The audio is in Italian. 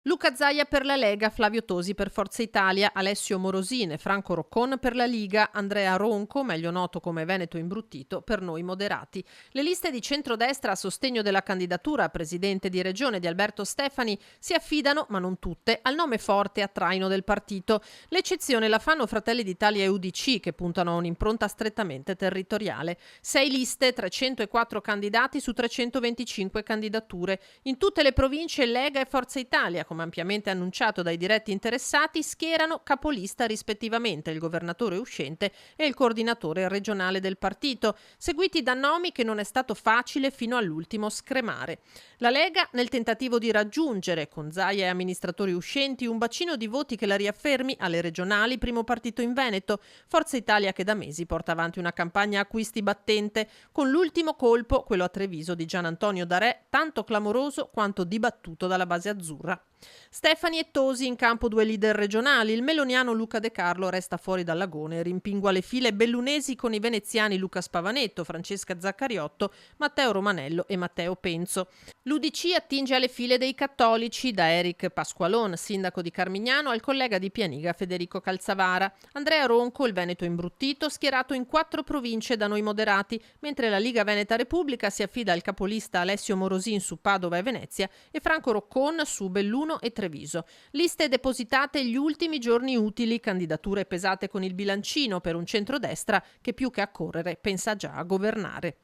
Luca Zaia per la Lega, Flavio Tosi per Forza Italia, Alessio Morosine, Franco Roccon per la Liga, Andrea Ronco, meglio noto come Veneto Imbruttito, per Noi Moderati. Le liste di centrodestra a sostegno della candidatura a presidente di regione di Alberto Stefani si affidano, ma non tutte, al nome forte a traino del partito. L'eccezione la fanno Fratelli d'Italia e UDC, che puntano a un'impronta strettamente territoriale. 6 liste, 304 candidati su 325 candidature. In tutte le province Lega e Forza Italia, come ampiamente annunciato dai diretti interessati, schierano capolista rispettivamente il governatore uscente e il coordinatore regionale del partito, seguiti da nomi che non è stato facile fino all'ultimo scremare. La Lega, nel tentativo di raggiungere, con Zaia e amministratori uscenti, un bacino di voti che la riaffermi alle regionali, primo partito in Veneto, Forza Italia che da mesi porta avanti una campagna acquisti battente, con l'ultimo colpo, quello a Treviso di Gian Antonio Darè, tanto clamoroso quanto dibattuto dalla base azzurra. Stefani e Tosi in campo due leader regionali, il meloniano Luca De Carlo resta fuori dall'agone e rimpingua le file bellunesi con i veneziani Luca Spavanetto, Francesca Zaccariotto, Matteo Romanello e Matteo Penzo. L'UDC attinge alle file dei cattolici, da Eric Pasqualon, sindaco di Carmignano, al collega di Pianiga Federico Calzavara. Andrea Ronco, il Veneto Imbruttito, schierato in 4 province da Noi Moderati, mentre la Liga Veneta Repubblica si affida al capolista Alessio Morosin su Padova e Venezia e Franco Roccon su Belluno e Treviso. Liste depositate gli ultimi giorni utili, candidature pesate con il bilancino per un centrodestra che più che a correre pensa già a governare.